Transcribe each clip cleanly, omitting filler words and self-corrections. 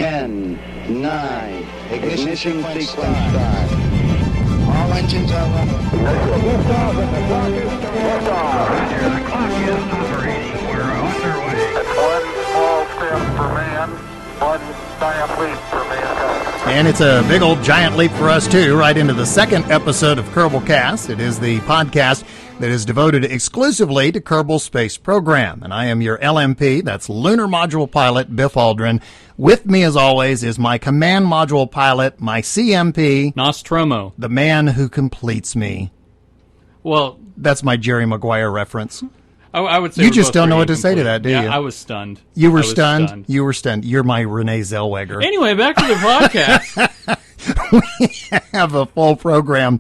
10, 9, ignition sequence start. All engines are running. Liftoff and the clock is starting. Roger, the clock is operating. We're underway. It's one small step for man, one giant leap for mankind. And it's a big old giant leap for us, too, right into the second episode of Kerbalcast. It is the podcast that is devoted exclusively to Kerbal Space Program. And I am your LMP, that's Lunar Module Pilot, Biff Aldrin. With me, as always, is my Command Module Pilot, my CMP, Nostromo, the man who completes me. Well, that's my Jerry Maguire reference. I would say you just don't know what to say to that, do you? Yeah, I was stunned. You were stunned? You were stunned. You're my Renee Zellweger. Anyway, back to the podcast. We have a full program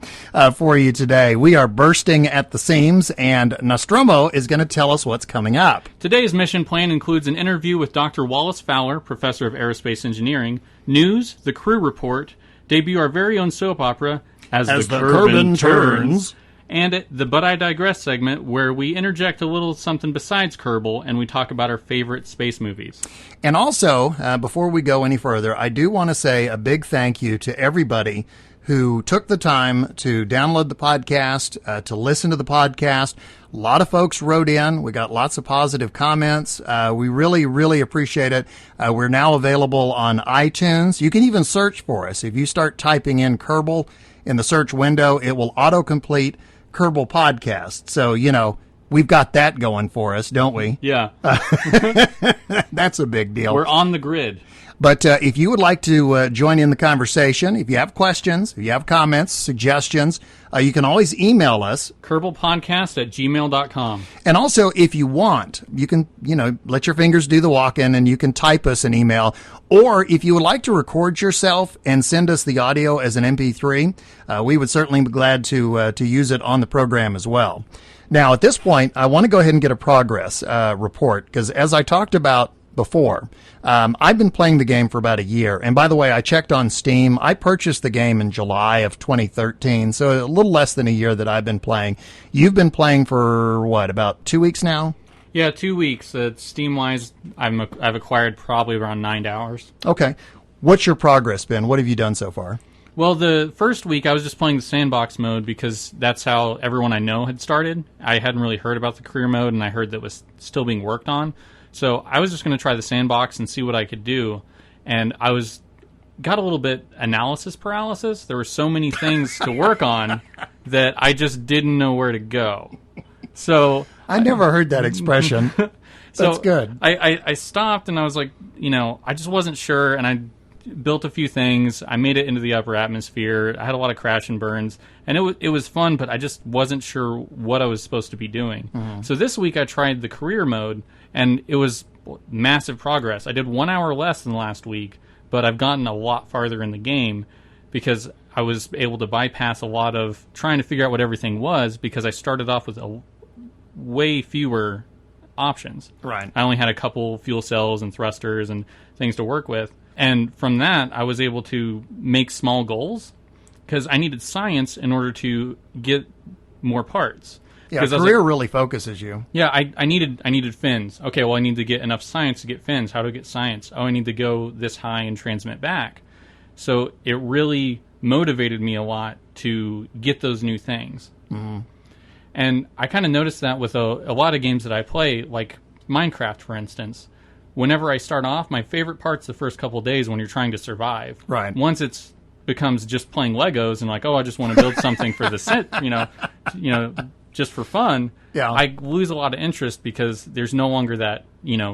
for you today. We are bursting at the seams, and Nostromo is going to tell us what's coming up. Today's mission plan includes an interview with Dr. Wallace Fowler, professor of aerospace engineering, news, the crew report, debut our very own soap opera, As the Kerbin Turns, and the But I Digress segment, where we interject a little something besides Kerbal, and we talk about our favorite space movies. And also, before we go any further, I do want to say a big thank you to everybody who took the time to download the podcast, to listen to the podcast. A lot of folks wrote in. We got lots of positive comments. We really, really appreciate it. We're now available on iTunes. You can even search for us. If you start typing in Kerbal in the search window, it will autocomplete Kerbal Podcast. So, you know, we've got that going for us, don't we? Yeah. That's a big deal. We're on the grid. But if you would like to join in the conversation, if you have questions, if you have comments, suggestions, you can always email us. kerbalpodcast@gmail.com. And also, if you want, you can, let your fingers do the walk-in and you can type us an email. Or if you would like to record yourself and send us the audio as an MP3, we would certainly be glad to use it on the program as well. Now, at this point, I want to go ahead and get a progress report, because as I talked about before, I've been playing the game for about a year. And by the way, I checked on Steam. I purchased the game in July of 2013, so a little less than a year that I've been playing. You've been playing for, what, about 2 weeks now? Yeah, 2 weeks. Steam-wise, I've acquired probably around 9 hours. Okay. What's your progress been? What have you done so far? Well, the first week I was just playing the sandbox mode because that's how everyone I know had started. I hadn't really heard about the career mode, and I heard that it was still being worked on. So I was just going to try the sandbox and see what I could do. And I got a little bit analysis paralysis. There were so many things to work on that I just didn't know where to go. So I never heard that expression. That's good. I stopped and I was like, I just wasn't sure, and I built a few things. I made it into the upper atmosphere. I had a lot of crash and burns, and it was fun, but I just wasn't sure what I was supposed to be doing. Mm-hmm. So this week I tried the career mode, and it was massive progress. I did 1 hour less than last week, but I've gotten a lot farther in the game because I was able to bypass a lot of trying to figure out what everything was, because I started off with way fewer options. Right. I only had a couple fuel cells and thrusters and things to work with. And from that, I was able to make small goals because I needed science in order to get more parts. Yeah, career really focuses you. Yeah, I needed fins. Okay, well, I need to get enough science to get fins. How do I get science? Oh, I need to go this high and transmit back. So it really motivated me a lot to get those new things. Mm-hmm. And I kind of noticed that with a lot of games that I play, like Minecraft, for instance. Whenever I start off, my favorite part's the first couple of days when you're trying to survive. Right. Once it becomes just playing Legos and like, oh, I just want to build something for the set, just for fun. Yeah. I lose a lot of interest because there's no longer that,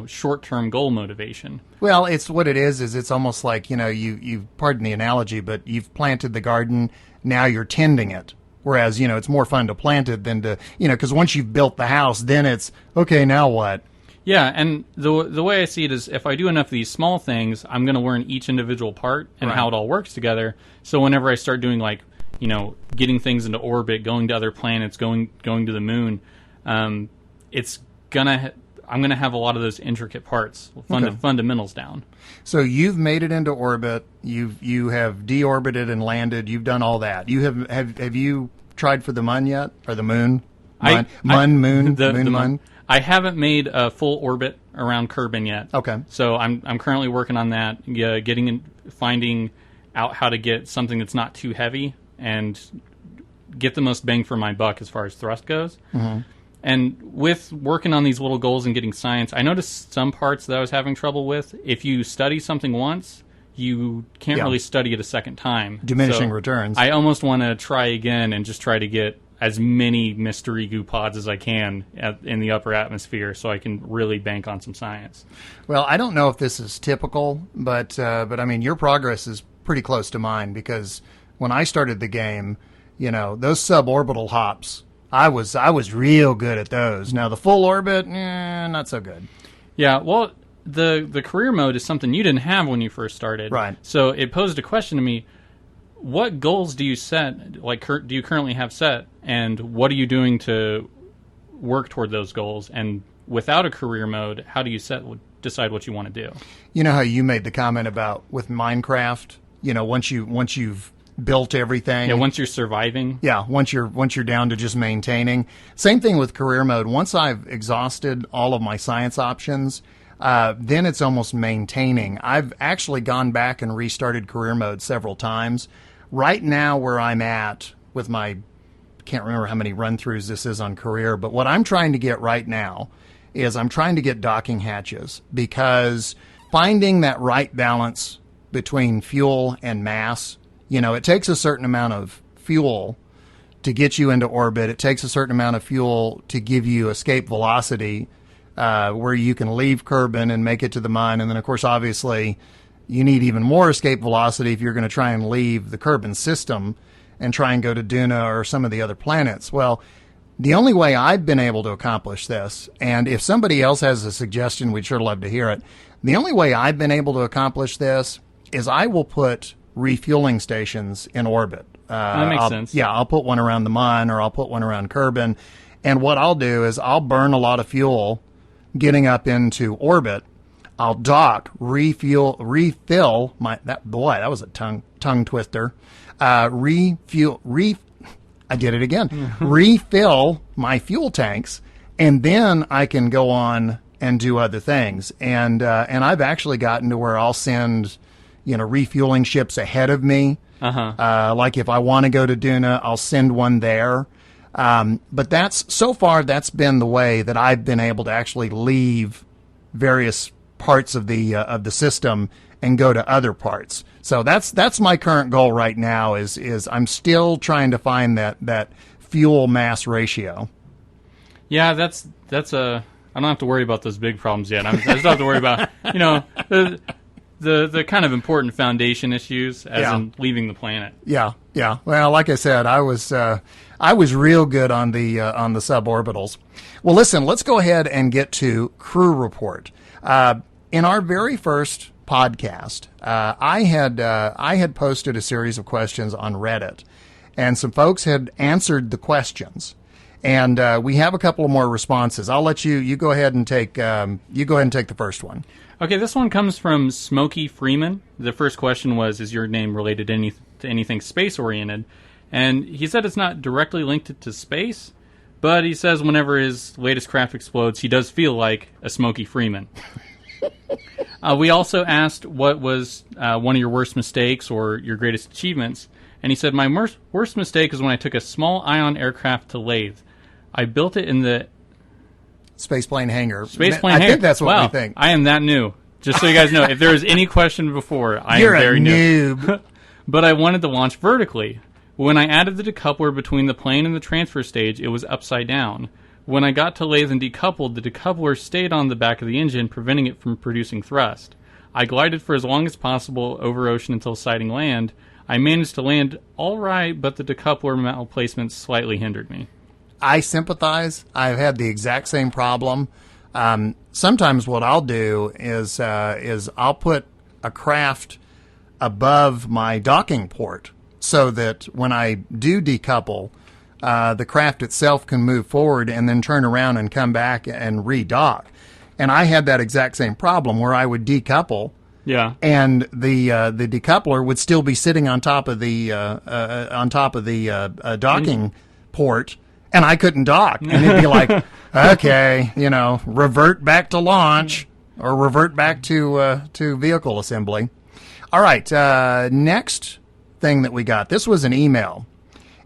short-term goal motivation. Well, it's what it is it's almost like, you pardon the analogy, but you've planted the garden, now you're tending it. Whereas, it's more fun to plant it than to, because once you've built the house, then it's, okay, now what? Yeah, and the way I see it is if I do enough of these small things, I'm going to learn each individual part and how it all works together. So whenever I start doing, like, getting things into orbit, going to other planets, going to the moon, I'm going to have a lot of those intricate parts, fundamentals down. So you've made it into orbit, you have deorbited and landed, you've done all that. You have you tried for the Mun yet? Or the moon? Moon? I haven't made a full orbit around Kerbin yet. Okay. So I'm currently working on that, finding out how to get something that's not too heavy and get the most bang for my buck as far as thrust goes. Mm-hmm. And with working on these little goals and getting science, I noticed some parts that I was having trouble with. If you study something once, you can't really study it a second time. Diminishing returns. I almost want to try again and just try to get as many mystery goo pods as I can in the upper atmosphere so I can really bank on some science. Well, I don't know if this is typical, but I mean, your progress is pretty close to mine, because when I started the game, those suborbital hops, I was real good at those. Now the full orbit, not so good. Yeah, well, the career mode is something you didn't have when you first started. Right. So it posed a question to me: what goals do you set? Like, do you currently have set, and what are you doing to work toward those goals? And without a career mode, how do you decide what you want to do? You know how you made the comment about with Minecraft? Once you've built everything. Yeah, once you're surviving. Yeah, once you're down to just maintaining. Same thing with career mode. Once I've exhausted all of my science options, then it's almost maintaining. I've actually gone back and restarted career mode several times. Right now, where I'm at with my, can't remember how many run-throughs this is on career, but what I'm trying to get right now is I'm trying to get docking hatches, because finding that right balance between fuel and mass, it takes a certain amount of fuel to get you into orbit. It takes a certain amount of fuel to give you escape velocity, where you can leave Kerbin and make it to the mine. And then, of course, obviously, you need even more escape velocity if you're going to try and leave the Kerbin system and try and go to Duna or some of the other planets. Well, the only way I've been able to accomplish this, and if somebody else has a suggestion, we'd sure love to hear it. The only way I've been able to accomplish this is I will put refueling stations in orbit. That makes sense. Yeah, I'll put one around the mine, or I'll put one around Kerbin. And what I'll do is I'll burn a lot of fuel getting up into orbit. I'll dock, refill that was a tongue twister. I did it again. Refill my fuel tanks, and then I can go on and do other things. And I've actually gotten to where I'll send refueling ships ahead of me. Like if I want to go to Duna, I'll send one there. But so far that's been the way that I've been able to actually leave various parts of the system and go to other parts. So that's my current goal right now is I'm still trying to find that fuel mass ratio. Yeah, that's I don't have to worry about those big problems yet. I just have to worry about the kind of important foundation issues as in leaving the planet. Yeah. Well, like I said, I was real good on the suborbitals. Well, listen, let's go ahead and get to crew report. In our very first podcast, I had posted a series of questions on Reddit, and some folks had answered the questions, and we have a couple of more responses. I'll let you go ahead and take the first one. Okay, this one comes from Smokey Freeman. The first question was, is your name related to anything space-oriented? And he said it's not directly linked to space, but he says whenever his latest craft explodes, he does feel like a Smokey Freeman. We also asked what was one of your worst mistakes or your greatest achievements, and he said, my worst mistake is when I took a small Ion aircraft to Lathe. I built it in the Spaceplane hangar. I think that's what we think. I am that new. Just so you guys know, if there was any question before, You're am very a noob. But I wanted to launch vertically. When I added the decoupler between the plane and the transfer stage, it was upside down. When I got to Lathe and decoupled, the decoupler stayed on the back of the engine, preventing it from producing thrust. I glided for as long as possible over ocean until sighting land. I managed to land all right, but the decoupler malplacement slightly hindered me. I sympathize. I've had the exact same problem. Sometimes what I'll do is I'll put a craft above my docking port so that when I do decouple, the craft itself can move forward and then turn around and come back and redock. And I had that exact same problem where I would decouple. Yeah. And the decoupler would still be sitting on top of the docking port. And I couldn't dock. And it'd be like, okay, revert back to launch or revert back to vehicle assembly. All right, next thing that we got. This was an email,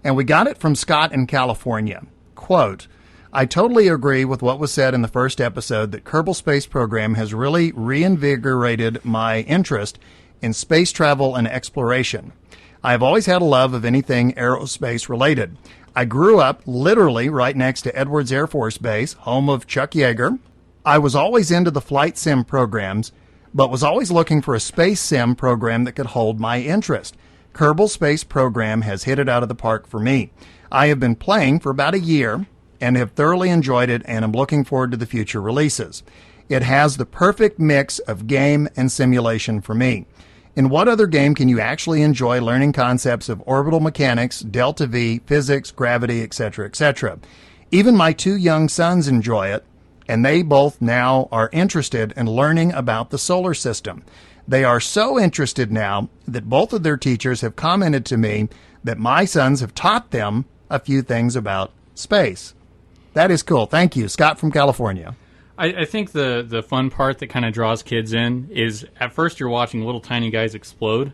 and we got it from Scott in California. Quote, I totally agree with what was said in the first episode that Kerbal Space Program has really reinvigorated my interest in space travel and exploration. I have always had a love of anything aerospace related. I grew up literally right next to Edwards Air Force Base, home of Chuck Yeager. I was always into the flight sim programs, but was always looking for a space sim program that could hold my interest. Kerbal Space Program has hit it out of the park for me. I have been playing for about a year and have thoroughly enjoyed it, and am looking forward to the future releases. It has the perfect mix of game and simulation for me. In what other game can you actually enjoy learning concepts of orbital mechanics, delta V, physics, gravity, etc., etc.? Even my 2 young sons enjoy it, and they both now are interested in learning about the solar system. They are so interested now that both of their teachers have commented to me that my sons have taught them a few things about space. That is cool. Thank you, Scott from California. I think the fun part that kind of draws kids in is at first you're watching little tiny guys explode,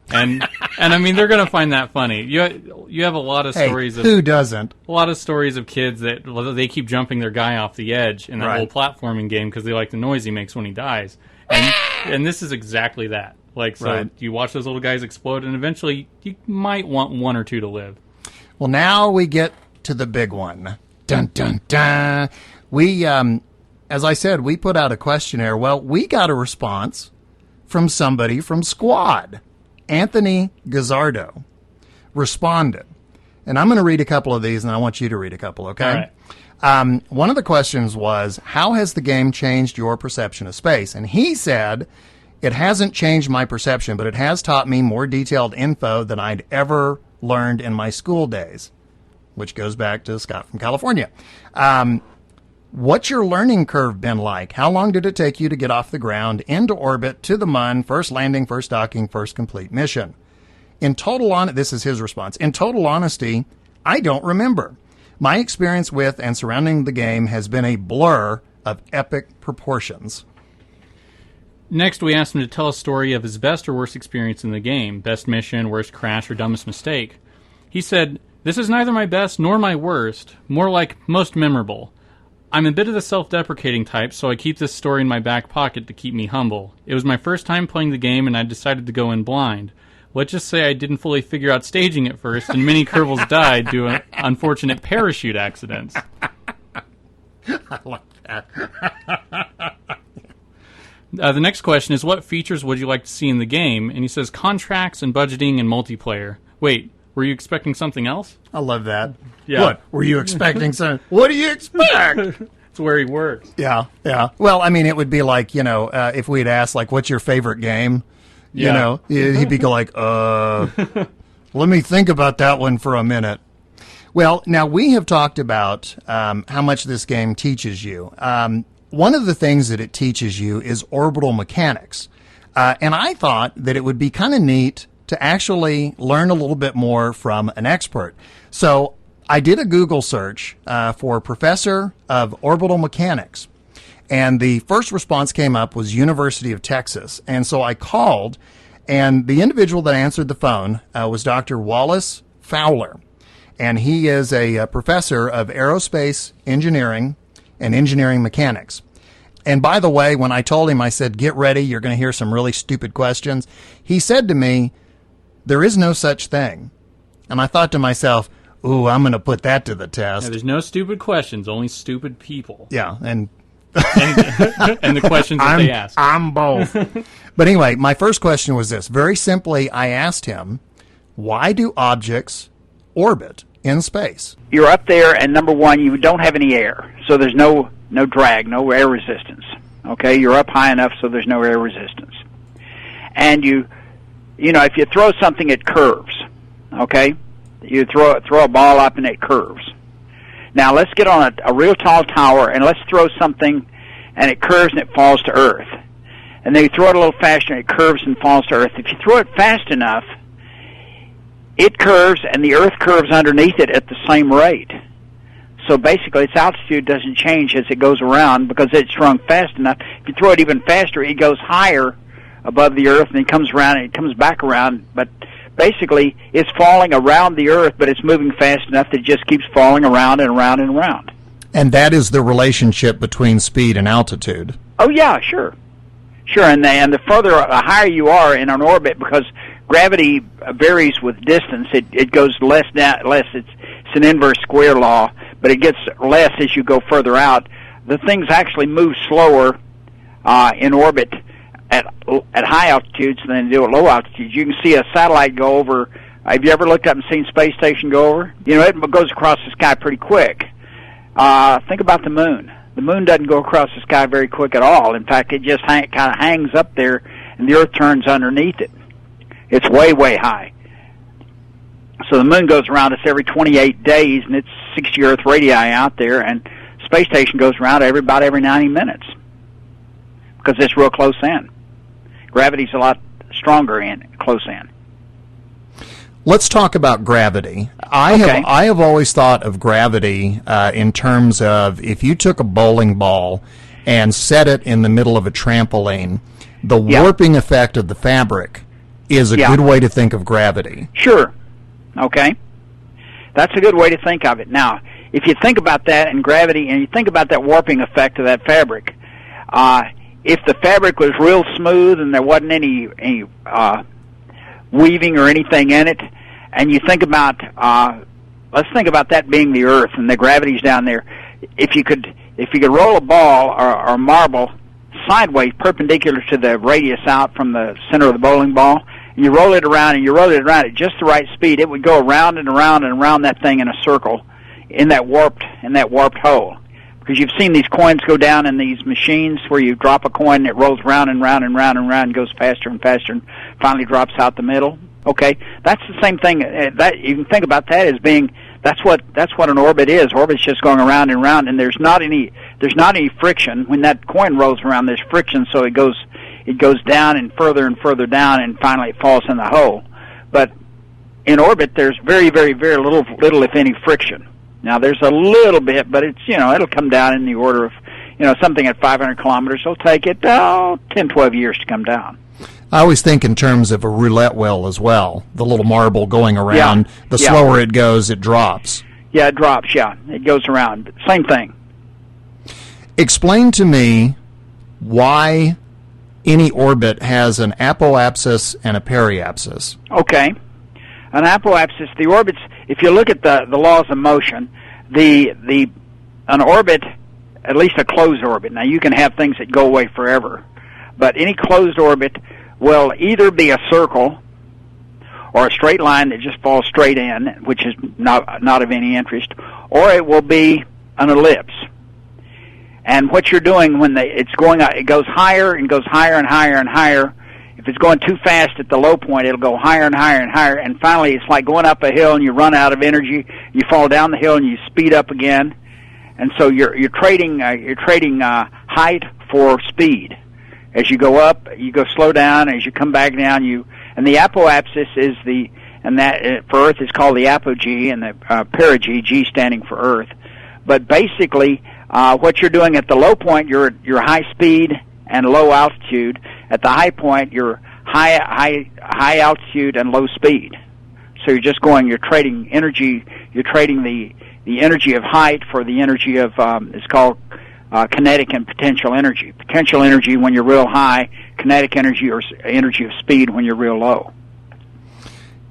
and I mean they're going to find that funny. You have a lot of stories. Who doesn't? A lot of stories of kids that they keep jumping their guy off the edge in that Right. whole platforming game because they like the noise he makes when he dies, and this is exactly that. Like so, Right. You watch those little guys explode, and eventually you might want 1 or 2 to live. Well, now we get to the big one. Dun, dun, dun. We, as I said, we put out a questionnaire. Well, we got a response from somebody from Squad. Anthony Gazzardo responded. And I'm going to read a couple of these, and I want you to read a couple, okay? All right. One of the questions was, how has the game changed your perception of space? And he said, it hasn't changed my perception, but it has taught me more detailed info than I'd ever learned in my school days, which goes back to Scott from California. What's your learning curve been like? How long did it take you to get off the ground, into orbit, to the Mun, first landing, first docking, first complete mission? This is his response. In total honesty, I don't remember. My experience with and surrounding the game has been a blur of epic proportions. Next, we asked him to tell a story of his best or worst experience in the game, best mission, worst crash, or dumbest mistake. He said, this is neither my best nor my worst, more like most memorable. I'm a bit of the self-deprecating type, so I keep this story in my back pocket to keep me humble. It was my first time playing the game, and I decided to go in blind. Let's just say I didn't fully figure out staging at first, and many Kerbals died due to unfortunate parachute accidents. I like that. The next question is, what features would you like to see in the game? And he says, contracts and budgeting and multiplayer. Wait, were you expecting something else? I love that. Yeah. What? Were you expecting something? What do you expect? It's where he works. Yeah. Well, I mean, it would be like, if we'd asked, like, what's your favorite game? Yeah. He'd be like, let me think about that one for a minute. Well, now we have talked about how much this game teaches you. One of the things that it teaches you is orbital mechanics. And I thought that it would be kind of neat to actually learn a little bit more from an expert. So I did a Google search for professor of orbital mechanics. And the first response came up was University of Texas. And so I called, and the individual that answered the phone was Dr. Wallace Fowler. And he is a professor of aerospace engineering and engineering mechanics. And by the way, when I told him, I said, get ready, you're going to hear some really stupid questions. He said to me, there is no such thing. And I thought to myself, ooh, I'm going to put that to the test. Yeah, there's no stupid questions, only stupid people. Yeah, and the questions that they ask. I'm both. But anyway, my first question was this. Very simply, I asked him, why do objects orbit in space? You're up there, and number one, you don't have any air, so there's no drag, no air resistance. Okay, you're up high enough, so there's no air resistance. And if you throw something, it curves. Okay, you throw a ball up and it curves. Now let's get on a real tall tower and let's throw something, and it curves and it falls to Earth. And then you throw it a little faster and it curves and falls to Earth. If you throw it fast enough, it curves and the Earth curves underneath it at the same rate. So basically, its altitude doesn't change as it goes around because it's run fast enough. If you throw it even faster, it goes higher above the Earth, and it comes around and it comes back around. But basically, it's falling around the Earth, but it's moving fast enough that it just keeps falling around and around and around. And that is the relationship between speed and altitude. Oh, yeah, sure. Sure, and the further, the higher you are in an orbit, because gravity varies with distance, it goes less. It's an inverse square law, but it gets less as you go further out. The things actually move slower in orbit at high altitudes than they do at low altitudes. You can see a satellite go over. Have you ever looked up and seen space station go over? You know, it goes across the sky pretty quick. Think about the moon. The moon doesn't go across the sky very quick at all. In fact, it just kind of hangs up there, and the Earth turns underneath it. It's way, way high. So the moon goes around us every 28 days, and it's 60 Earth radii out there, and space station goes around about every 90 minutes because it's real close in. Gravity's a lot stronger close in. Let's talk about gravity. I have always thought of gravity in terms of if you took a bowling ball and set it in the middle of a trampoline, the warping effect of the fabric is a good way to think of gravity. Sure. Okay. That's a good way to think of it. Now, if you think about that in gravity and you think about that warping effect of that fabric, if the fabric was real smooth and there wasn't any weaving or anything in it, and you think about, let's think about that being the Earth and the gravity's down there. If you could roll a ball or a marble sideways, perpendicular to the radius out from the center of the bowling ball, and you roll it around and you roll it around at just the right speed, it would go around and around and around that thing in a circle in that warped hole. Because you've seen these coins go down in these machines where you drop a coin and it rolls round and round and round and round and goes faster and faster and finally drops out the middle. Okay, that's the same thing. That you can think about that as being that's what an orbit is. Orbit's just going around and around, and there's not any friction when that coin rolls around. There's friction, so it goes down and further down, and finally it falls in the hole. But in orbit, there's very, very, very little if any friction. Now there's a little bit, but it's it'll come down in the order of something at 500 kilometers. It'll take it 10, 12 years to come down. I always think in terms of a roulette wheel as well. The little marble going around, the slower it goes, it drops. Yeah, it drops, It goes around. Same thing. Explain to me why any orbit has an apoapsis and a periapsis. Okay. An apoapsis, the orbits, if you look at the laws of motion, an orbit, at least a closed orbit, now you can have things that go away forever, but any closed orbit will either be a circle or a straight line that just falls straight in, which is not of any interest, or it will be an ellipse. And what you're doing when it's going, it goes higher and goes higher and higher and higher. If it's going too fast at the low point, it'll go higher and higher and higher, and finally it's like going up a hill and you run out of energy. You fall down the hill and you speed up again, and so you're trading height for speed. As you go up, you go slow down. As you come back down, and the apoapsis is for Earth is called the apogee, and the perigee, G standing for Earth. But basically, what you're doing at the low point, you're high speed and low altitude. At the high point, you're high altitude and low speed. So you're trading energy. You're trading the energy of height for the energy of it's called kinetic and potential energy. Potential energy when you're real high, kinetic energy or energy of speed when you're real low.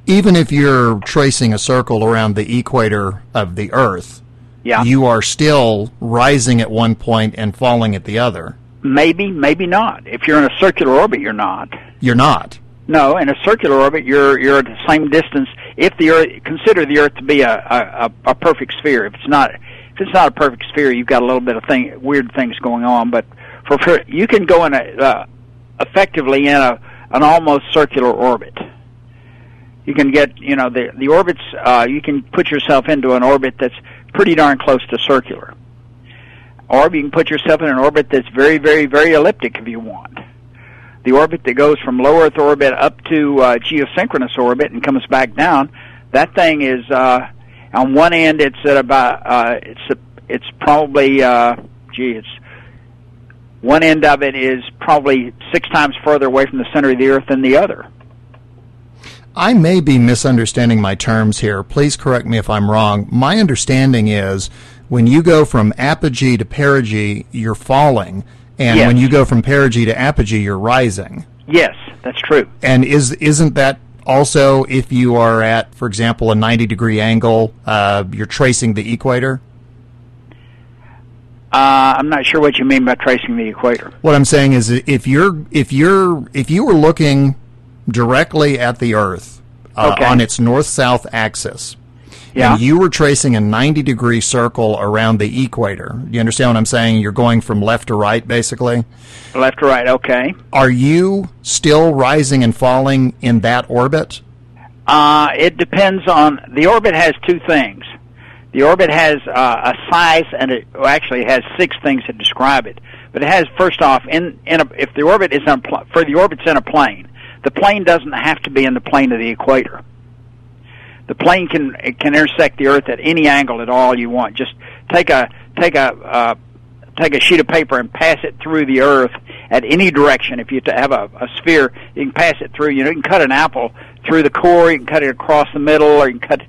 Even if you're tracing a circle around the equator of the Earth, you are still rising at one point and falling at the other. Maybe, maybe not. If you're in a circular orbit, you're not. You're not? No, in a circular orbit, you're at the same distance. If the Earth, consider the Earth to be a perfect sphere. If it's not a perfect sphere, you've got a little bit of weird things going on. But for you can go in effectively in an almost circular orbit. You can get the orbits. You can put yourself into an orbit that's pretty darn close to circular, or you can put yourself in an orbit that's very, very, very elliptic if you want. The orbit that goes from low Earth orbit up to geosynchronous orbit and comes back down. That thing is. On one end, it's at about it's probably, it's one end of it is probably 6 times further away from the center of the Earth than the other. I may be misunderstanding my terms here. Please correct me if I'm wrong. My understanding is when you go from apogee to perigee, you're falling, and Yes. when you go from perigee to apogee, you're rising. Yes, that's true. And isn't that also if you are at, for example, a 90-degree angle, you're tracing the equator? I'm not sure what you mean by tracing the equator. What I'm saying is, if you were looking directly at the Earth Okay. on its north-south axis, Yeah. and you were tracing a 90-degree circle around the equator, you understand what I'm saying? You're going from left to right, basically. Left to right, okay. Are you still rising and falling in that orbit? It depends on, the orbit has 2 things. The orbit has a size, and it has 6 things that describe it. But it has, first off, if the orbit is for the orbit's in a plane, the plane doesn't have to be in the plane of the equator. The plane can intersect the Earth at any angle at all you want. Just take a sheet of paper and pass it through the Earth at any direction. If you have a sphere, you can pass it through. You can cut an apple through the core. You can cut it across the middle, or you can cut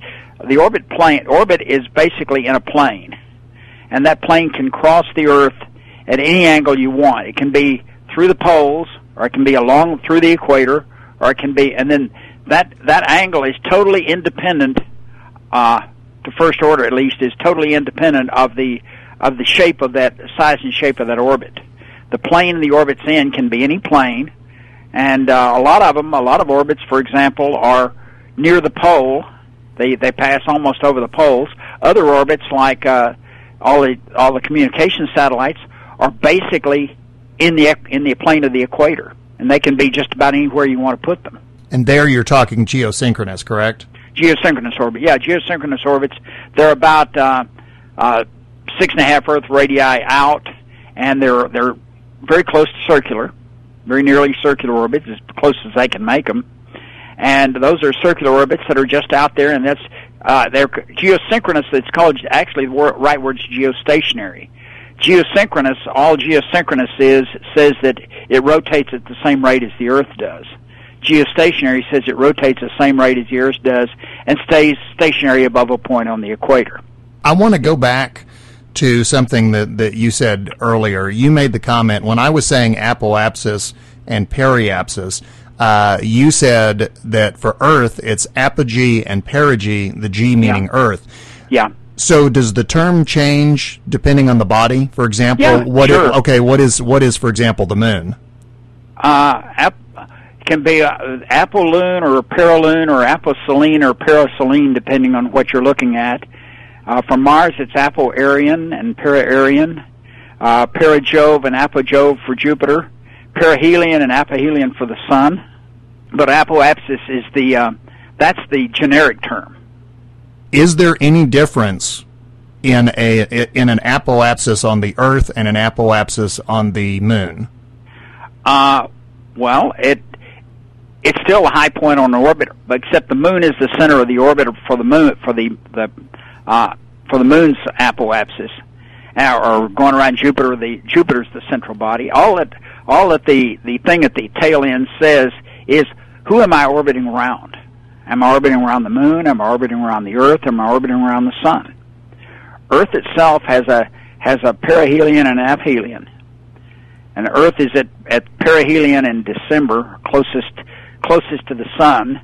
the orbit plane. Orbit is basically in a plane, and that plane can cross the Earth at any angle you want. It can be through the poles, or it can be along through the equator, or it can be, and then that angle is totally independent. The first order, at least, is totally independent of the shape of that, size and shape of that orbit. The plane the orbit's in can be any plane, and a lot of orbits, for example, are near the pole. They pass almost over the poles. Other orbits, like all the communication satellites, are basically in the plane of the equator, and they can be just about anywhere you want to put them. And there you're talking geosynchronous, correct? Geosynchronous orbit, yeah. Geosynchronous orbits, they're about 6.5 Earth radii out, and they're very close to circular, very nearly circular orbits, as close as they can make them. And those are circular orbits that are just out there, and they're geosynchronous. It's called, actually, the right word's geostationary. Geosynchronous, all geosynchronous says that it rotates at the same rate as the Earth does. Geostationary says it rotates the same rate as the Earth does and stays stationary above a point on the equator. I want to go back to something that you said earlier. You made the comment, when I was saying apoapsis and periapsis, you said that for Earth, it's apogee and perigee, the G meaning Earth. Yeah. So does the term change depending on the body? For example, Yeah, sure. What is, for example, the moon? Can be apolune or perilune or aposelene or paraselene, depending on what you're looking at. For Mars, it's apoarian and paraarian, perigove and apogove for Jupiter, perihelion and apohelion for the Sun. But apoapsis is that's the generic term. Is there any difference in an apoapsis on the Earth and an apoapsis on the moon? Well, it's still a high point on the orbit, except the moon is the center of the orbit for the moon for the moon's apoapsis, or going around Jupiter. Jupiter's the central body. All that the thing at the tail end says is, who am I orbiting around? Am I orbiting around the moon? Am I orbiting around the Earth? Am I orbiting around the sun? Earth itself has a perihelion and an aphelion, and Earth is at perihelion in December, closest to the sun,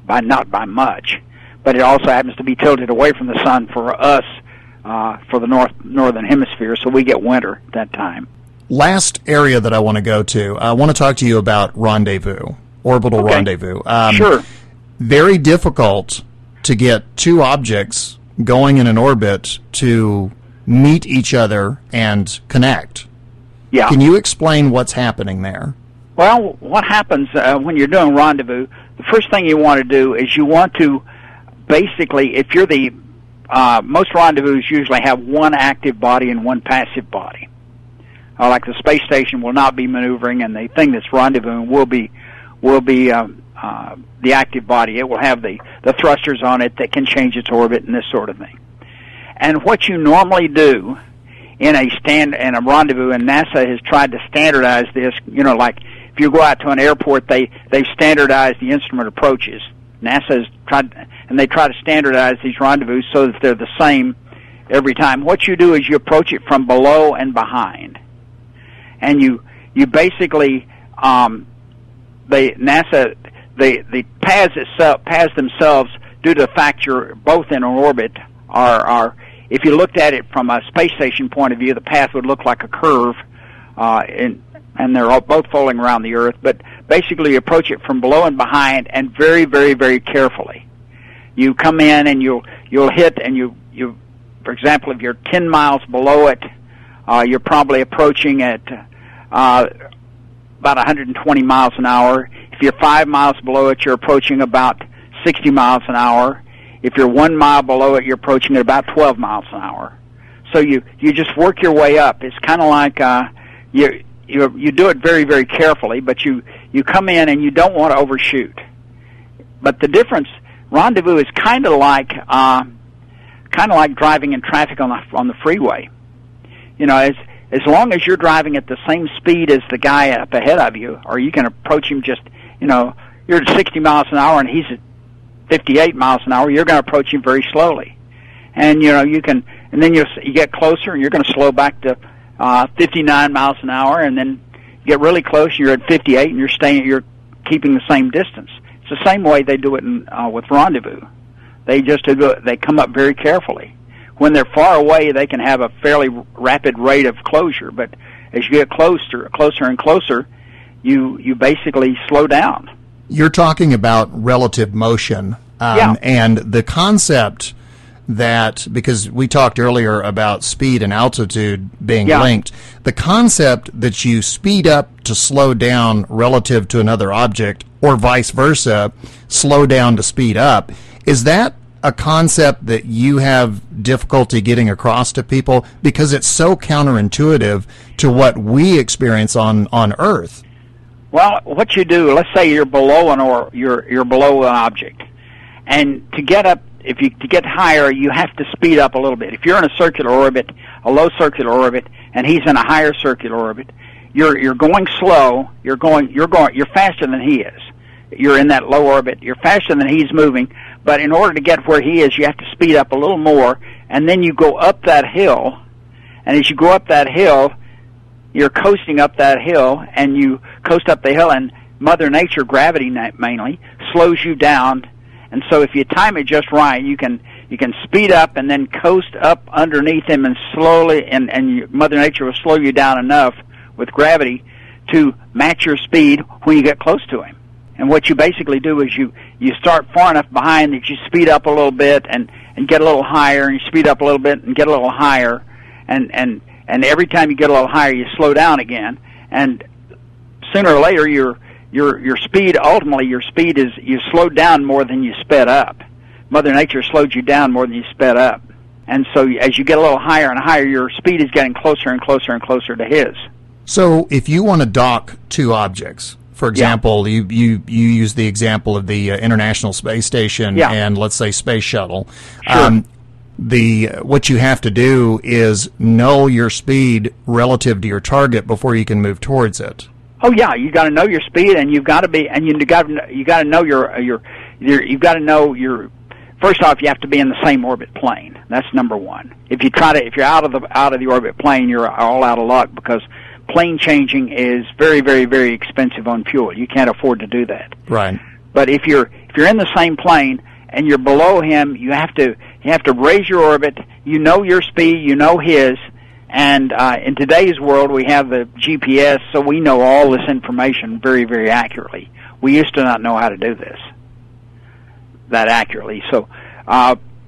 not by much, but it also happens to be tilted away from the sun for us, for the northern hemisphere, so we get winter at that time. Last area that I want to go to, I want to talk to you about rendezvous, orbital rendezvous. Sure. Very difficult to get 2 objects going in an orbit to meet each other and connect. Yeah. Can you explain what's happening there? Well, what happens when you're doing rendezvous, the first thing you want to do is you want to basically, if you're most rendezvous usually have one active body and one passive body. Like the space station will not be maneuvering, and the thing that's rendezvousing will be the active body. It will have the thrusters on it that can change its orbit and this sort of thing. And what you normally do in a rendezvous, and NASA has tried to standardize this, like if you go out to an airport, they've standardized the instrument approaches. NASA has tried, and they try to standardize these rendezvous so that they're the same every time. What you do is you approach it from below and behind, and you basically the paths themselves, due to the fact you're both in an orbit, are if you looked at it from a space station point of view, the path would look like a curve, and they're all both folding around the Earth. But basically, you approach it from below and behind, and very, very, very carefully. You come in and you'll hit, and you for example, if you're 10 miles below it, you're probably approaching at about 120 miles an hour. If you're 5 miles below it, you're approaching about 60 miles an hour. If you're 1 mile below it, you're approaching at about 12 miles an hour. So you just work your way up. It's kind of like you do it very, very carefully, but you come in and you don't want to overshoot. But the difference, rendezvous is kind of like driving in traffic on the freeway. As long as you're driving at the same speed as the guy up ahead of you, or you can approach him you're at 60 miles an hour and he's at 58 miles an hour, you're going to approach him very slowly. And, then you get closer and you're going to slow back to 59 miles an hour, and then get really close and you're at 58 and you're keeping the same distance. It's the same way they do it with rendezvous. They come up very carefully. When they're far away, they can have a fairly rapid rate of closure, but as you get closer and closer, you basically slow down. You're talking about relative motion, and the concept that, because we talked earlier about speed and altitude being linked, the concept that you speed up to slow down relative to another object, or vice versa, slow down to speed up, is that a concept that you have difficulty getting across to people because it's so counterintuitive to what we experience on Earth? Well, what you do, let's say you're below you're below an object, and to get up, to get higher, you have to speed up a little bit. If you're in a circular orbit, a low circular orbit, and he's in a higher circular orbit, you're going slow. You're faster than he is. You're in that low orbit. You're faster than he's moving. But in order to get where he is, you have to speed up a little more, and then you go up that hill. And as you go up that hill, you're coasting up that hill, and you coast up the hill, and Mother Nature, gravity mainly, slows you down. And so if you time it just right, you can speed up and then coast up underneath him, and slowly, and Mother Nature will slow you down enough with gravity to match your speed when you get close to him. And what you basically do is you start far enough behind that you speed up a little bit and get a little higher, and you speed up a little bit and get a little higher, and every time you get a little higher, you slow down again. And sooner or later, your speed is, you slowed down more than you sped up. Mother Nature slowed you down more than you sped up. And so as you get a little higher and higher, your speed is getting closer and closer and closer to his. So if you want to dock two objects, for example, you use the example of the International Space Station and, let's say, Space Shuttle. Sure. What you have to do is know your speed relative to your target before you can move towards it. Oh yeah, you got to know your speed, and you've got to be, and you got to know you've got to know your. First off, you have to be in the same orbit plane. That's number one. If you're out of the orbit plane, you're all out of luck, because plane changing is very, very, very expensive on fuel. You can't afford to do that. Right. But if you're in the same plane and you're below him, you have to raise your orbit. You know your speed, you know his, and in today's world we have the GPS, so we know all this information very, very accurately. We used to not know how to do this that accurately. So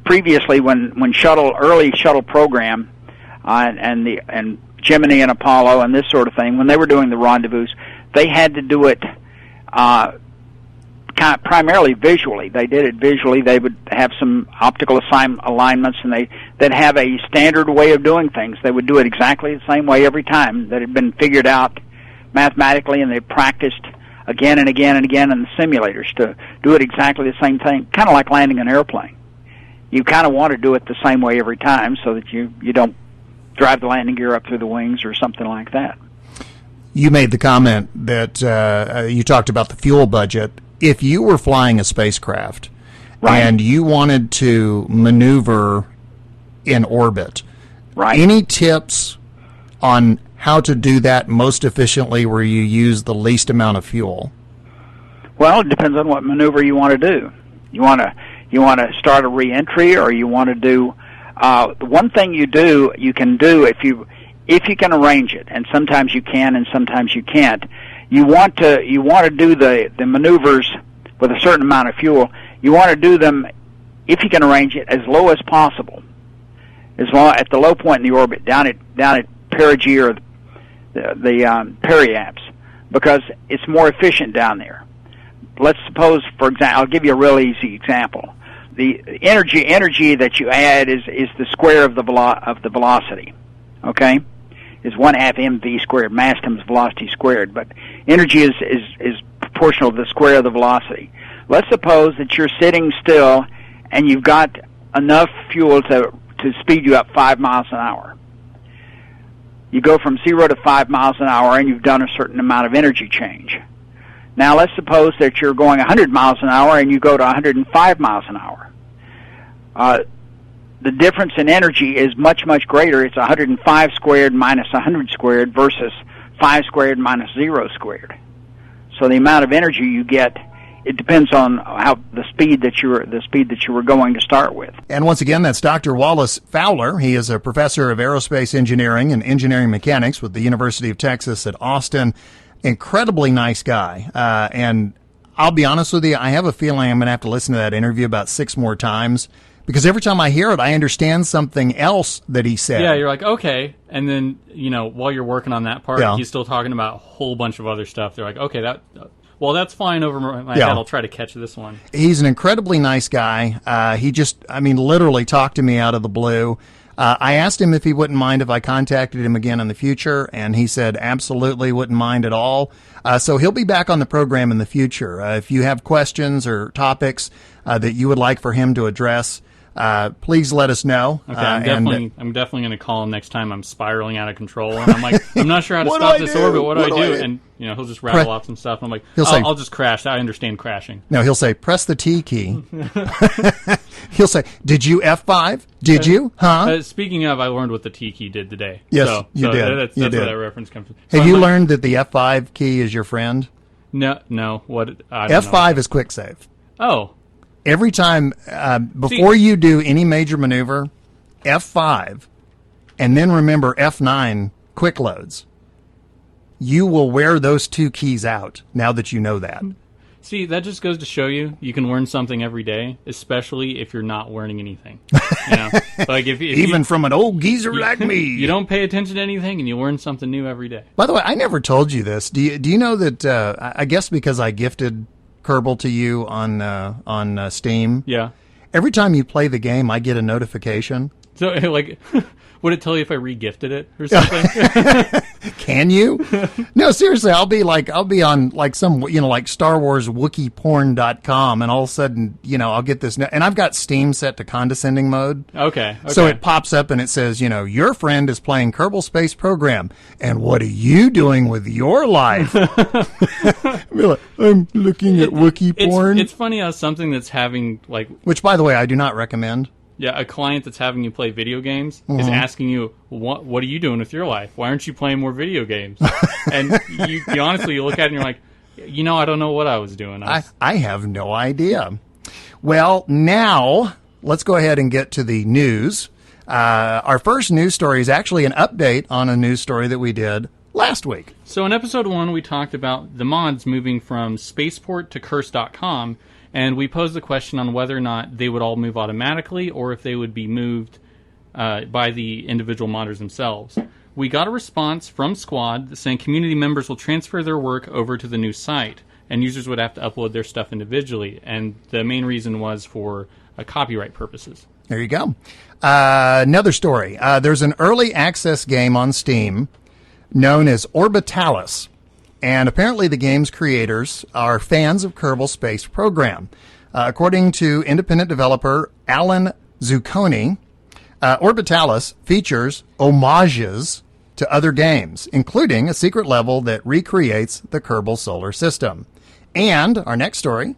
previously, when early shuttle program and Gemini and Apollo and this sort of thing, when they were doing the rendezvous, they had to do it primarily visually. They did it visually. They would have some optical alignments, and they'd have a standard way of doing things. They would do it exactly the same way every time that had been figured out mathematically, and they practiced again and again and again in the simulators to do it exactly the same thing, kind of like landing an airplane. you kind of want to do it the same way every time so that you don't drive the landing gear up through the wings or something like that. You made the comment that you talked about the fuel budget. If you were flying a spacecraft and you wanted to maneuver in orbit, any tips on how to do that most efficiently where you use the least amount of fuel? Well, it depends on what maneuver you want to do. You want to start a re-entry, or you want to do the one thing you can do if you can arrange it, and sometimes you can and sometimes you can't. You want to do the maneuvers with a certain amount of fuel. You want to do them, if you can arrange it, as low as possible, at the low point in the orbit, down at perigee or the periapse, because it's more efficient down there. Let's suppose, for example, I'll give you a real easy example. The energy that you add is the square of the velocity. Okay, is 1/2 mv squared. Mass times velocity squared, but energy is proportional to the square of the velocity. Let's suppose that you're sitting still and you've got enough fuel to speed you up 5 miles an hour. You go from 0 to 5 miles an hour, and you've done a certain amount of energy change. Now, let's suppose that you're going 100 miles an hour, and you go to 105 miles an hour. The difference in energy is much, much greater. It's 105 squared minus 100 squared versus 5 squared minus 0 squared. So the amount of energy you get, it depends on how the speed that you were going to start with. And once again, that's Dr. Wallace Fowler. He is a professor of aerospace engineering and engineering mechanics with the University of Texas at Austin. Incredibly nice guy. And I'll be honest with you, I have a feeling I'm going to have to listen to that interview about 6 more times, because every time I hear it, I understand something else that he said. Yeah, you're like, okay. And then, while you're working on that part, he's still talking about a whole bunch of other stuff. They're like, okay, that's flying over my head. I'll try to catch this one. He's an incredibly nice guy. He just, literally talked to me out of the blue. I asked him if he wouldn't mind if I contacted him again in the future, and he said absolutely wouldn't mind at all. So he'll be back on the program in the future. If you have questions or topics that you would like for him to address, please let us know. Okay, I'm definitely going to call him next time I'm spiraling out of control, and I'm like, I'm not sure how to stop this orbit. What do I do? And he'll just rattle off some stuff. And I'm like, I'll just crash. I understand crashing. No, he'll say, press the T key. He'll say, did you F5? Did you? Huh? Speaking of, I learned what the T key did today. Yes, you did. That's where that reference comes from. Have you learned that the F5 key is your friend? No. What? F5 is quick save. Oh. Every time, before you do any major maneuver, F5, and then remember F9 quick loads. You will wear those 2 keys out now that you know that. See, that just goes to show you can learn something every day, especially if you're not learning anything. Like if even from an old geezer like me. You don't pay attention to anything, and you learn something new every day. By the way, I never told you this. Do you know that, I guess because I gifted Kerbal to you on Steam. Yeah. Every time you play the game, I get a notification. So, like, would it tell you if I re-gifted it or something? Can you? No, seriously, I'll be on like some, like Star Wars WookieePorn.com, and all of a sudden, I'll get this, and I've got Steam set to condescending mode. Okay. So it pops up and it says, your friend is playing Kerbal Space Program, and what are you doing with your life? I'm looking at Wookiee porn. It's funny how something that's having which, by the way, I do not recommend. Yeah, a client that's having you play video games is asking you, what are you doing with your life? Why aren't you playing more video games? And you honestly, you look at it and you're like, I don't know what I was doing. I have no idea. Well, now, let's go ahead and get to the news. Our first news story is actually an update on a news story that we did last week. So in episode 1, we talked about the mods moving from Spaceport to Curse.com, and we posed the question on whether or not they would all move automatically or if they would be moved by the individual modders themselves. We got a response from Squad saying community members will transfer their work over to the new site, and users would have to upload their stuff individually. And the main reason was for copyright purposes. There you go. Another story. There's an early access game on Steam known as Orbitalis. And apparently the game's creators are fans of Kerbal Space Program. According to independent developer Alan Zucconi, Orbitalis features homages to other games, including a secret level that recreates the Kerbal solar system. And our next story.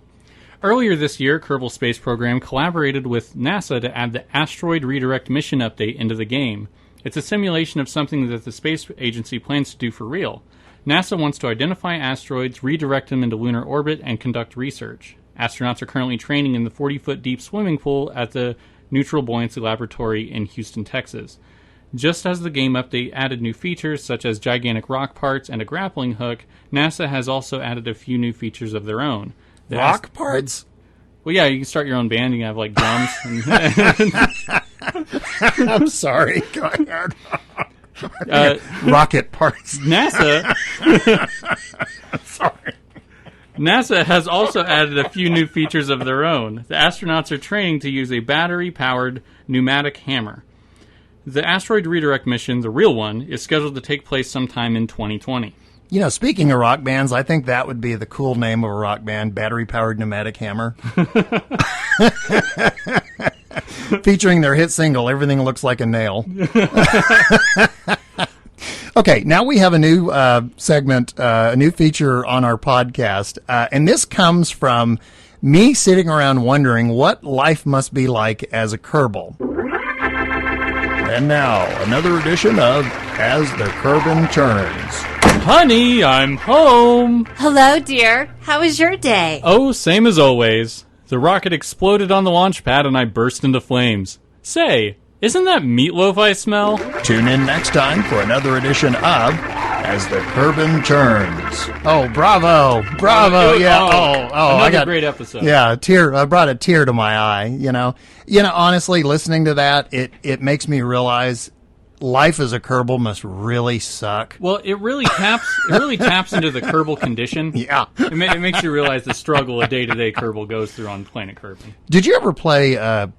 Earlier this year, Kerbal Space Program collaborated with NASA to add the Asteroid Redirect mission update into the game. It's a simulation of something that the space agency plans to do for real. NASA wants to identify asteroids, redirect them into lunar orbit, and conduct research. Astronauts are currently training in the 40-foot deep swimming pool at the Neutral Buoyancy Laboratory in Houston, Texas. Just as the game update added new features such as gigantic rock parts and a grappling hook, NASA has also added a few new features of their own. Rock parts? Well, yeah, you can start your own band. You can have, like, drums. I'm sorry. Go ahead. Rocket parts. NASA... Sorry. NASA has also added a few new features of their own. The astronauts are training to use a battery-powered pneumatic hammer. The asteroid redirect mission, the real one, is scheduled to take place sometime in 2020. You know, speaking of rock bands, I think that would be the cool name of a rock band, Battery-Powered Pneumatic Hammer. Featuring their hit single, Everything Looks Like a Nail. Okay, now we have a new segment, a new feature on our podcast, and this comes from me sitting around wondering what life must be like as a Kerbal. And now, another edition of As the Kerbin Turns. Honey, I'm home! Hello, dear. How was your day? Oh, same as always. The rocket exploded on the launch pad and I burst into flames. Say, isn't that meatloaf I smell? Tune in next time for another edition of As the Kerbin Turns. Oh, bravo. Bravo. Yeah. I got great episode. Yeah, I brought a tear to my eye, you know. Honestly, listening to that, it makes me realize life as a Kerbal must really suck. Well, it really taps into the Kerbal condition. Yeah. It makes you realize the struggle a day-to-day Kerbal goes through on Planet Kerbin. Did you ever play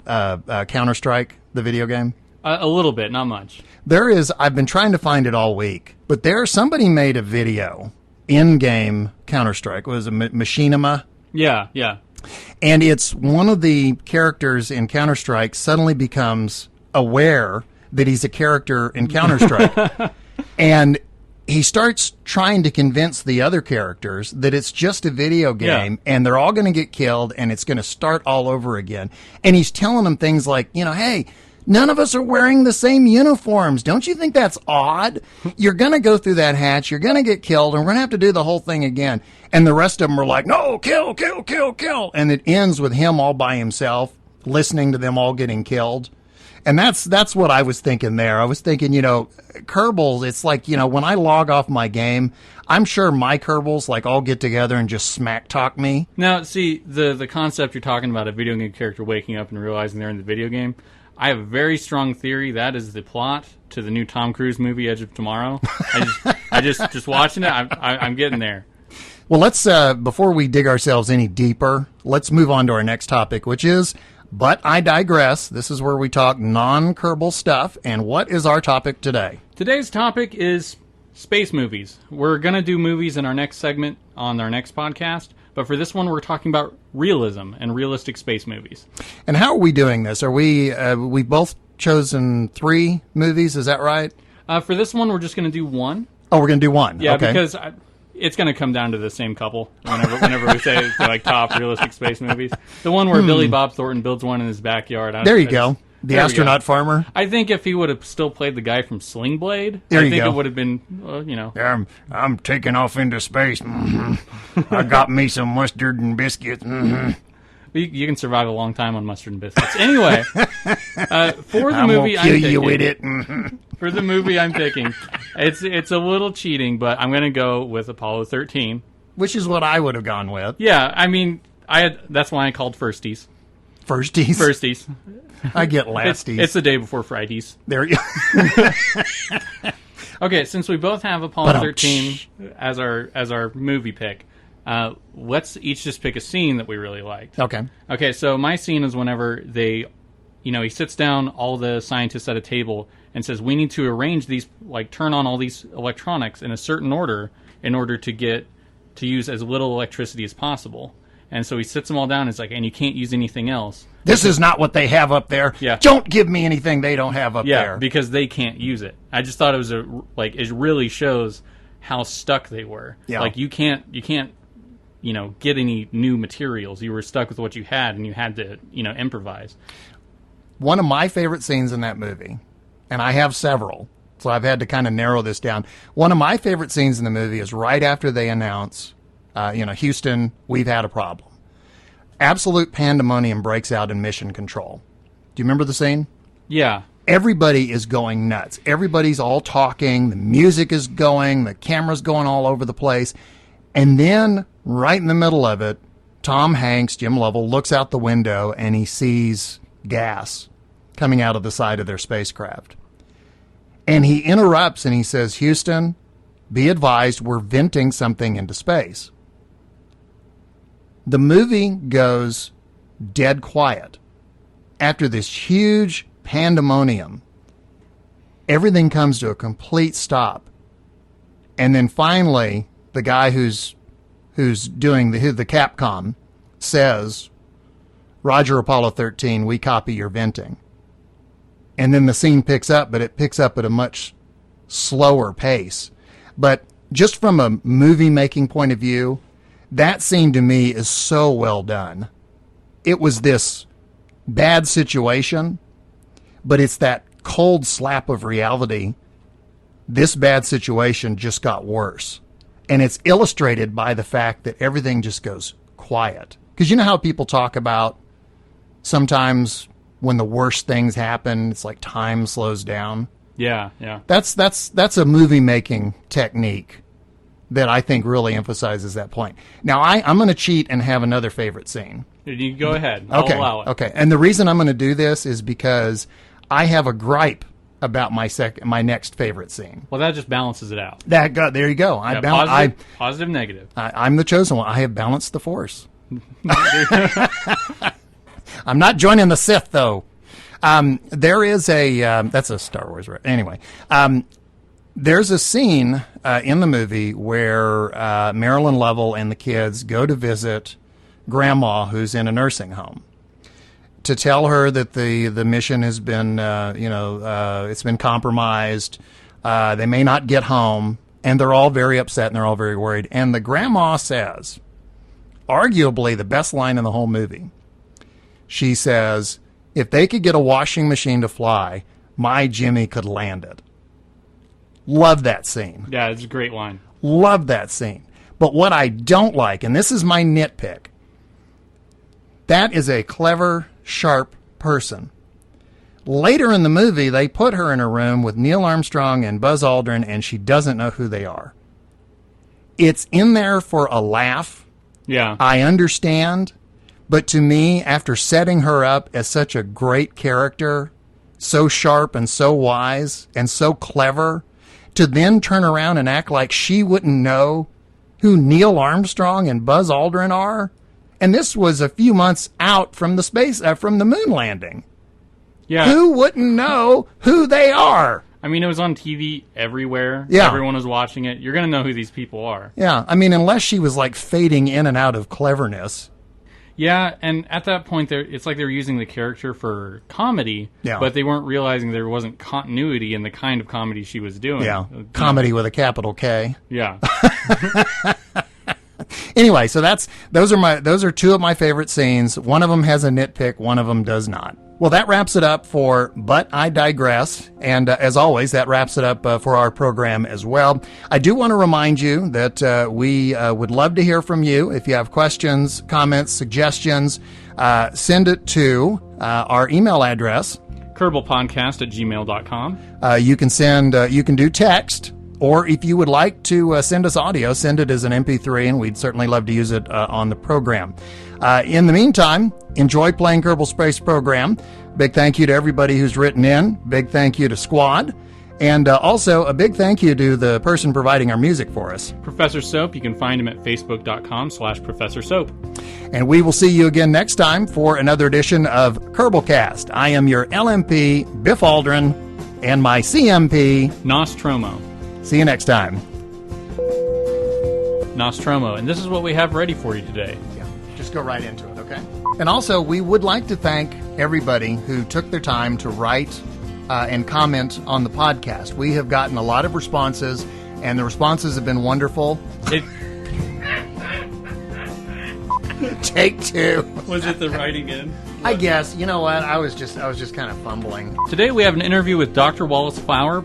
Counter-Strike, the video game? A little bit, not much. I've been trying to find it all week, but somebody made a video, in-game Counter-Strike. It was a Machinima. Yeah. And it's one of the characters in Counter-Strike suddenly becomes aware that he's a character in Counter-Strike. And he starts trying to convince the other characters that it's just a video game and they're all going to get killed and it's going to start all over again. And he's telling them things like, hey, none of us are wearing the same uniforms. Don't you think that's odd? You're going to go through that hatch. You're going to get killed and we're going to have to do the whole thing again. And the rest of them are like, no, kill, kill, kill, kill. And it ends with him all by himself, listening to them all getting killed. And that's what I was thinking there. I was thinking, Kerbals, it's like, when I log off my game, I'm sure my Kerbals, all get together and just smack talk me. Now, see, the concept you're talking about, a video game character waking up and realizing they're in the video game, I have a very strong theory that is the plot to the new Tom Cruise movie, Edge of Tomorrow. I just watching it, I'm getting there. Well, let's, before we dig ourselves any deeper, let's move on to our next topic, which is... But I Digress. This is where we talk non-Kerbal stuff. And what is our topic today? Today's topic is space movies. We're going to do movies in our next segment on our next podcast. But for this one, we're talking about realism and realistic space movies. And how are we doing this? Are we've both chosen 3 movies? Is that right? For this one, we're just going to do one. Oh, we're going to do one. Yeah, okay. Because... it's going to come down to the same couple whenever we say top realistic space movies. The one where Billy Bob Thornton builds one in his backyard. There you go. The astronaut farmer. I think if he would have still played the guy from Sling Blade, I think it would have been, Yeah, I'm taking off into space. Mm-hmm. I got me some mustard and biscuits. Mm-hmm. You can survive a long time on mustard and biscuits. Anyway, for the movie I'm gonna kill you with it. Mm-hmm. For the movie I'm picking, it's a little cheating, but I'm going to go with Apollo 13. Which is what I would have gone with. Yeah, I mean, that's why I called Firsties. Firsties? Firsties. I get lasties. It's the day before Fridays. There you go. Okay, since we both have Apollo 13 as our movie pick, let's each just pick a scene that we really liked. Okay, so my scene is whenever he sits down all the scientists at a table and says, we need to arrange these, turn on all these electronics in a certain order in order to use as little electricity as possible. And so he sits them all down. It's like, and you can't use anything else. This is not what they have up there. Yeah. Don't give me anything they don't have up Yeah, there. because they can't use it. I just thought it was it really shows how stuck they were. Yeah. Like you can't, get any new materials. You were stuck with what you had, and you had to, improvise. One of my favorite scenes in that movie, and I have several, so I've had to kind of narrow this down. One of my favorite scenes in the movie is right after they announce, Houston, we've had a problem. Absolute pandemonium breaks out in Mission Control. Do you remember the scene? Yeah. Everybody is going nuts. Everybody's all talking. The music is going. The camera's going all over the place. And then, right in the middle of it, Tom Hanks, Jim Lovell, looks out the window and he sees gas coming out of the side of their spacecraft. And he interrupts and he says, Houston, be advised, we're venting something into space. The movie goes dead quiet. After this huge pandemonium, everything comes to a complete stop. And then finally, the guy who's doing the Capcom says, Roger, Apollo 13, we copy your venting. And then the scene picks up, but it picks up at a much slower pace. But just from a movie-making point of view, that scene to me is so well done. It was this bad situation, but it's that cold slap of reality. This bad situation just got worse. And it's illustrated by the fact that everything just goes quiet. Because you know how people talk about sometimes when the worst things happen, it's like time slows down? Yeah, yeah. That's a movie-making technique that I think really emphasizes that point. Now, I'm going to cheat and have another favorite scene. You go ahead. I'll allow it. Okay. And the reason I'm going to do this is because I have a gripe about my next favorite scene. Well, that just balances it out. There you go. Positive, negative. I'm the chosen one. I have balanced the force. I'm not joining the Sith, though. There is that's a Star Wars, right? Anyway, there's a scene in the movie where Marilyn Lovell and the kids go to visit Grandma, who's in a nursing home, to tell her that the mission has been, it's been compromised. They may not get home, and they're all very upset and they're all very worried. And the grandma says, arguably the best line in the whole movie. She says, if they could get a washing machine to fly, my Jimmy could land it. Love that scene. Yeah, it's a great line. Love that scene. But what I don't like, and this is my nitpick, that is a clever, sharp person. Later in the movie, they put her in a room with Neil Armstrong and Buzz Aldrin, and she doesn't know who they are. It's in there for a laugh. Yeah. I understand. But to me, after setting her up as such a great character, so sharp and so wise and so clever, to then turn around and act like she wouldn't know who Neil Armstrong and Buzz Aldrin are? And this was a few months out from the moon landing. Yeah. Who wouldn't know who they are? I mean, it was on TV everywhere. Yeah. Everyone was watching it. You're going to know who these people are. Yeah. I mean, unless she was like fading in and out of cleverness. Yeah, and at that point, it's like they were using the character for comedy, Yeah. but they weren't realizing there wasn't continuity in the kind of comedy she was doing. Yeah. Comedy with a capital K. Yeah. Anyway, so those are two of my favorite scenes. One of them has a nitpick, one of them does not. Well, that wraps it up for But I Digress. And as always, that wraps it up for our program as well. I do want to remind you that we would love to hear from you. If you have questions, comments, suggestions, send it to our email address. kerbalpodcast@gmail.com. You can do text, or if you would like to send us audio, send it as an MP3, and we'd certainly love to use it on the program. In the meantime, enjoy playing Kerbal Space Program. Big thank you to everybody who's written in. Big thank you to Squad. And also a big thank you to the person providing our music for us. Professor Soap, you can find him at facebook.com/Professor Soap. And we will see you again next time for another edition of Kerbalcast. I am your LMP, Biff Aldrin, and my CMP, Nostromo. See you next time. Nostromo. And this is what we have ready for you today. Yeah. Just just go right into it, okay? And also, we would like to thank everybody who took their time to write and comment on the podcast. We have gotten a lot of responses, and the responses have been wonderful. Take two. Was it the writing in? I guess. You know what? I was just kind of fumbling. Today we have an interview with Dr. Wallace Fowler.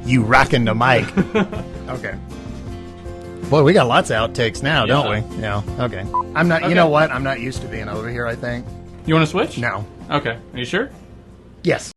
You rocking the mic. Okay. Boy, we got lots of outtakes now, don't we? Yeah. Okay. I'm not. You know what? I'm not used to being over here, I think. You want to switch? No. Okay. Are you sure? Yes.